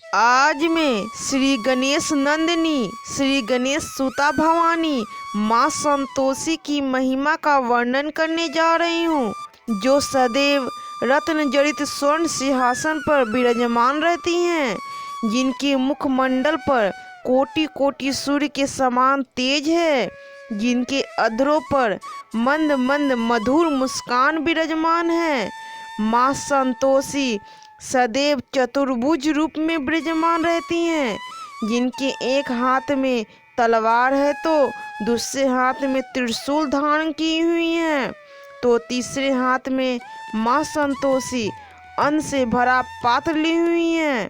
आज मैं श्री गणेश नंदिनी श्री गणेश सुता भवानी माँ संतोषी की महिमा का वर्णन करने जा रही हूँ, जो सदैव रत्न जड़ित स्वर्ण सिंहासन पर विराजमान रहती हैं, जिनके मुखमंडल पर कोटि कोटि सूर्य के समान तेज है, जिनके अधरों पर मंद मंद मधुर मुस्कान विराजमान है। माँ संतोषी सदैव चतुर्भुज रूप में विराजमान रहती हैं, जिनके एक हाथ में तलवार है तो दूसरे हाथ में त्रिशूल धारण की हुई है, तो तीसरे हाथ में माँ संतोषी अन्न से भरा पात्र ली हुई है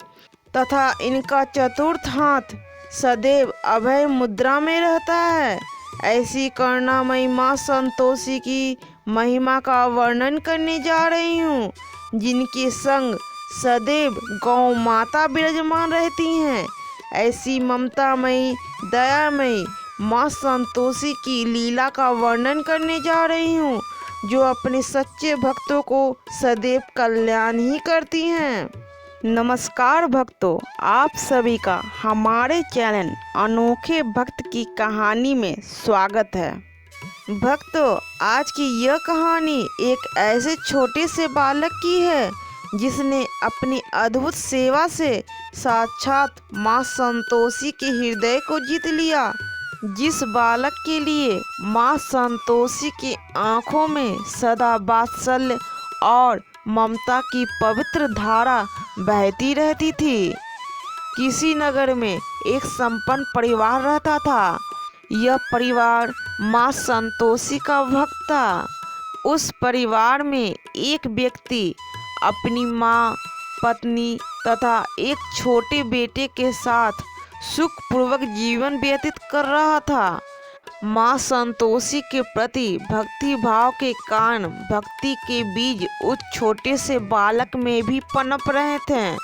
तथा इनका चतुर्थ हाथ सदैव अभय मुद्रा में रहता है। ऐसी करुणामयी माँ संतोषी की महिमा का वर्णन करने जा रही हूँ, जिनके संग सदैव गौ माता विराजमान रहती हैं। ऐसी ममतामयी दयामयी माँ संतोषी की लीला का वर्णन करने जा रही हूँ, जो अपने सच्चे भक्तों को सदैव कल्याण ही करती हैं। नमस्कार भक्तों, आप सभी का हमारे चैनल अनोखे भक्त की कहानी में स्वागत है। भक्तों, आज की यह कहानी एक ऐसे छोटे से बालक की है, जिसने अपनी अद्भुत सेवा से साक्षात माँ संतोषी के हृदय को जीत लिया। जिस बालक के लिए माँ संतोषी की आंखों में सदा वात्सल्य और ममता की पवित्र धारा बहती रहती थी। किसी नगर में एक संपन्न परिवार रहता था। यह परिवार माँ संतोषी का भक्त था। उस परिवार में एक व्यक्ति अपनी माँ, पत्नी तथा एक छोटे बेटे के साथ सुखपूर्वक जीवन व्यतीत कर रहा था। माँ संतोषी के प्रति भक्ति भाव के कारण भक्ति के बीज उस छोटे से बालक में भी पनप रहे थे,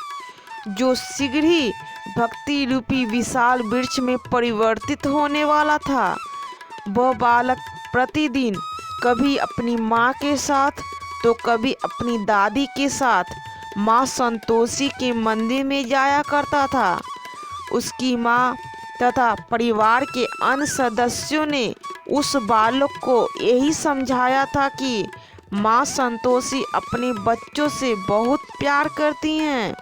जो शीघ्र ही भक्ति रूपी विशाल वृक्ष में परिवर्तित होने वाला था। वह बालक प्रतिदिन कभी अपनी माँ के साथ तो कभी अपनी दादी के साथ माँ संतोषी के मंदिर में जाया करता था। उसकी माँ तथा परिवार के अन्य सदस्यों ने उस बालक को यही समझाया था कि माँ संतोषी अपने बच्चों से बहुत प्यार करती हैं।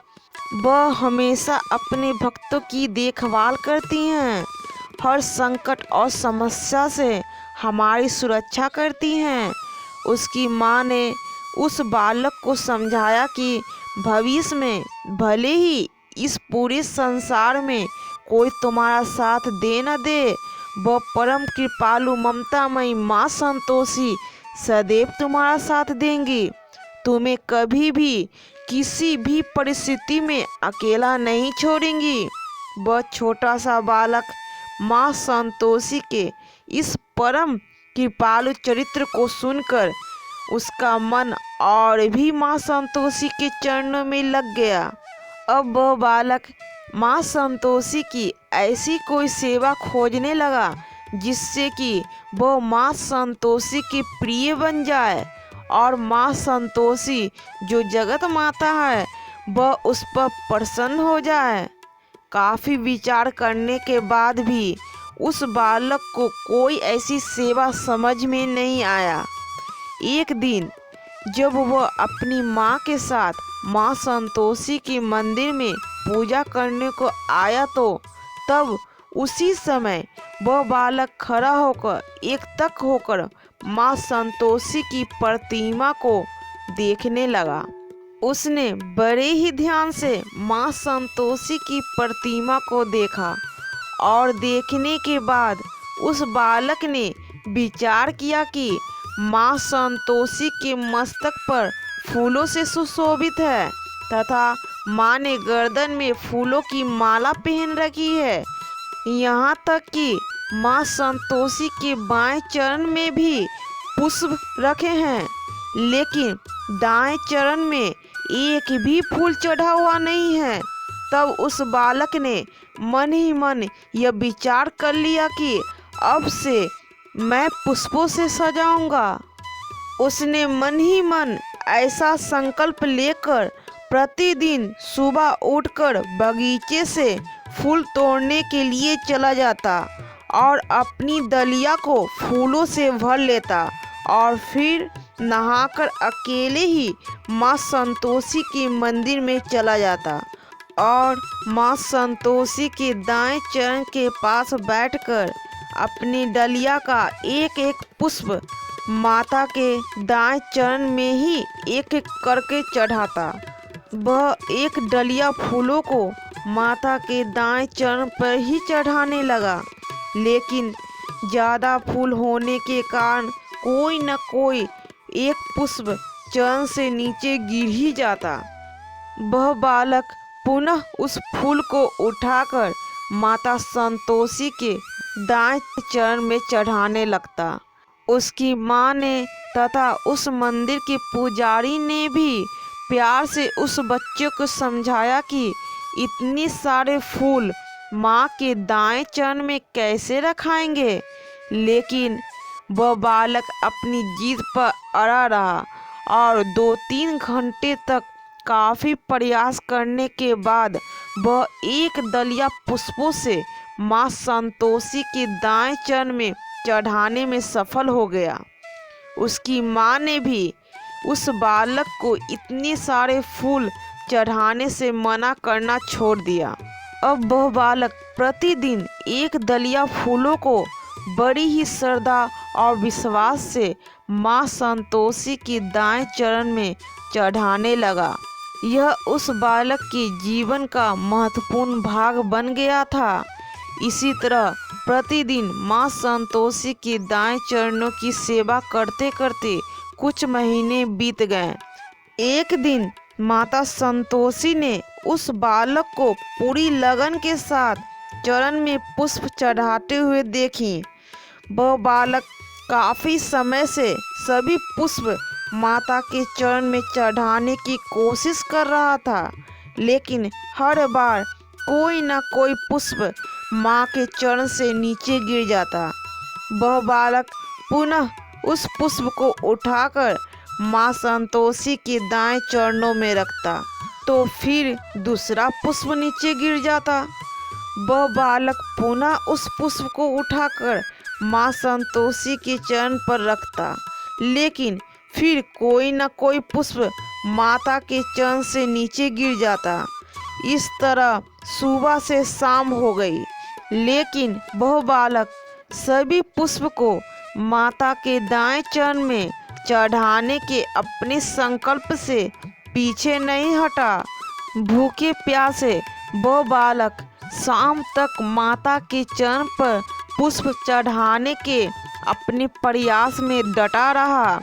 वह हमेशा अपने भक्तों की देखभाल करती हैं, हर संकट और समस्या से हमारी सुरक्षा करती हैं। उसकी माँ ने उस बालक को समझाया कि भविष्य में भले ही इस पूरे संसार में कोई तुम्हारा साथ दे न दे, वह परम कृपालु ममतामयी माँ संतोषी सदैव तुम्हारा साथ देंगी। तुम्हें कभी भी किसी भी परिस्थिति में अकेला नहीं छोड़ेंगी। वह छोटा सा बालक माँ संतोषी के इस परम कृपालु चरित्र को सुनकर उसका मन और भी माँ संतोषी के चरणों में लग गया। अब वह बालक माँ संतोषी की ऐसी कोई सेवा खोजने लगा, जिससे कि वह माँ संतोषी के प्रिय बन जाए और माँ संतोषी जो जगत माता है वह उस पर प्रसन्न हो जाए। काफ़ी विचार करने के बाद भी उस बालक को कोई ऐसी सेवा समझ में नहीं आया। एक दिन जब वह अपनी माँ के साथ माँ संतोषी के मंदिर में पूजा करने को आया, तो तब उसी समय वह बालक खड़ा होकर एकटक होकर माँ संतोषी की प्रतिमा को देखने लगा। उसने बड़े ही ध्यान से माँ संतोषी की प्रतिमा को देखा और देखने के बाद उस बालक ने विचार किया कि माँ संतोषी के मस्तक पर फूलों से सुशोभित है तथा माँ ने गर्दन में फूलों की माला पहन रखी है। यहाँ तक कि माँ संतोषी के बाएं चरण में भी पुष्प रखे हैं, लेकिन दाएं चरण में एक भी फूल चढ़ा हुआ नहीं है। तब उस बालक ने मन ही मन यह विचार कर लिया कि अब से मैं पुष्पों से सजाऊंगा। उसने मन ही मन ऐसा संकल्प लेकर प्रतिदिन सुबह उठकर बगीचे से फूल तोड़ने के लिए चला जाता और अपनी डलिया को फूलों से भर लेता और फिर नहाकर अकेले ही माँ संतोषी के मंदिर में चला जाता और माँ संतोषी के दाएं चरण के पास बैठकर अपनी डलिया का एक एक पुष्प माता के दाएं चरण में ही एक एक करके चढ़ाता। वह एक डलिया फूलों को माता के दाएं चरण पर ही चढ़ाने लगा, लेकिन ज़्यादा फूल होने के कारण कोई न कोई एक पुष्प चरण से नीचे गिर ही जाता। वह बालक पुनः उस फूल को उठाकर माता संतोषी के दाएं चरण में चढ़ाने लगता। उसकी माँ ने तथा उस मंदिर के पुजारी ने भी प्यार से उस बच्चे को समझाया कि इतने सारे फूल माँ के दाएं चरण में कैसे रखाएंगे, लेकिन वह बालक अपनी जिद पर अड़ा रहा और 2-3 घंटे तक काफ़ी प्रयास करने के बाद वह एक डलिया पुष्पों से माँ संतोषी के दाएं चरण में चढ़ाने में सफल हो गया। उसकी माँ ने भी उस बालक को इतने सारे फूल चढ़ाने से मना करना छोड़ दिया। अब वह बालक प्रतिदिन एक डलिया फूलों को बड़ी ही श्रद्धा और विश्वास से माँ संतोषी के दाएं चरण में चढ़ाने लगा। यह उस बालक के जीवन का महत्वपूर्ण भाग बन गया था। इसी तरह प्रतिदिन माँ संतोषी के दाएं चरणों की सेवा करते करते कुछ महीने बीत गए। एक दिन माता संतोषी ने उस बालक को पूरी लगन के साथ चरण में पुष्प चढ़ाते हुए देखी। वह बालक काफ़ी समय से सभी पुष्प माता के चरण में चढ़ाने की कोशिश कर रहा था, लेकिन हर बार कोई न कोई पुष्प माँ के चरण से नीचे गिर जाता। वह बालक पुनः उस पुष्प को उठाकर माँ संतोषी के दाएं चरणों में रखता, तो फिर दूसरा पुष्प नीचे गिर जाता। वह बालक पुनः उस पुष्प को उठाकर माँ संतोषी के चरण पर रखता, लेकिन फिर कोई न कोई पुष्प माता के चरण से नीचे गिर जाता। इस तरह सुबह से शाम हो गई, लेकिन वह बालक सभी पुष्प को माता के दाएं चरण में चढ़ाने के अपने संकल्प से पीछे नहीं हटा। भूखे प्यासे वह बालक शाम तक माता के चरण पर पुष्प चढ़ाने के अपने प्रयास में डटा रहा।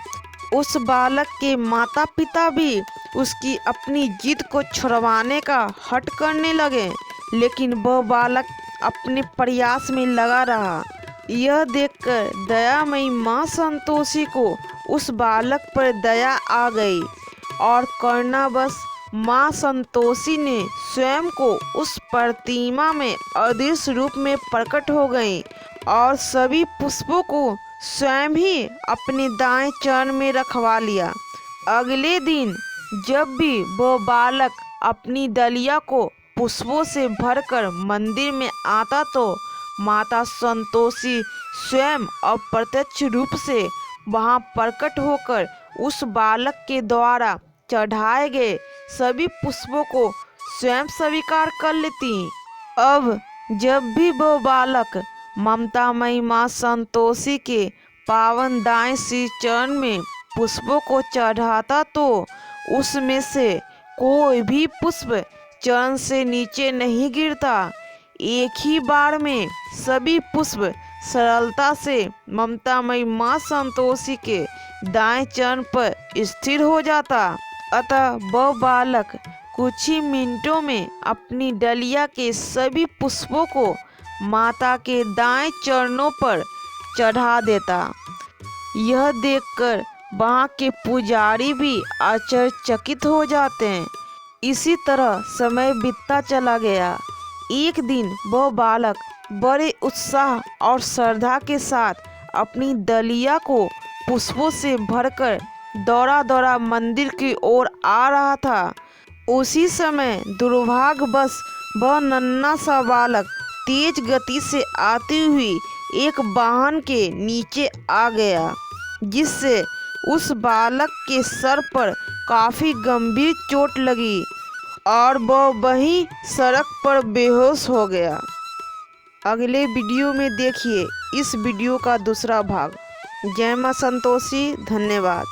उस बालक के माता पिता भी उसकी अपनी जिद को छुड़वाने का हट करने लगे, लेकिन वह बालक अपने प्रयास में लगा रहा। यह देखकर दयामयी माँ संतोषी को उस बालक पर दया आ गई और करुणावश माँ संतोषी ने स्वयं को उस प्रतिमा में अदृश्य रूप में प्रकट हो गई और सभी पुष्पों को स्वयं ही अपने दाएं चरण में रखवा लिया। अगले दिन जब भी वह बालक अपनी डलिया को पुष्पों से भरकर मंदिर में आता, तो माता संतोषी स्वयं अप्रत्यक्ष रूप से वहां प्रकट होकर उस बालक के द्वारा चढ़ाए गए सभी पुष्पों को स्वयं स्वीकार कर लेती। अब जब भी वह बालक ममतामयी माँ संतोषी के पावन दाएं श्री चरण में पुष्पों को चढ़ाता, तो उसमें से कोई भी पुष्प चरण से नीचे नहीं गिरता। एक ही बार में सभी पुष्प सरलता से ममतामयी माँ संतोषी के दाएं चरण पर स्थिर हो जाता। अतः वह बालक कुछ ही मिनटों में अपनी डलिया के सभी पुष्पों को माता के दाएं चरणों पर चढ़ा देता। यह देखकर वहाँ के पुजारी भी आश्चर्यचकित हो जाते हैं। इसी तरह समय बीतता चला गया। एक दिन वह बालक बड़े उत्साह और श्रद्धा के साथ अपनी डलिया को पुष्पों से भरकर दौड़ा दौड़ा मंदिर की ओर आ रहा था। उसी समय दुर्भाग्यवश वह नन्हा सा बालक तेज गति से आती हुई एक वाहन के नीचे आ गया, जिससे उस बालक के सर पर काफ़ी गंभीर चोट लगी और वह वहीं सड़क पर बेहोश हो गया। अगले वीडियो में देखिए इस वीडियो का दूसरा भाग। जय मां संतोषी। धन्यवाद।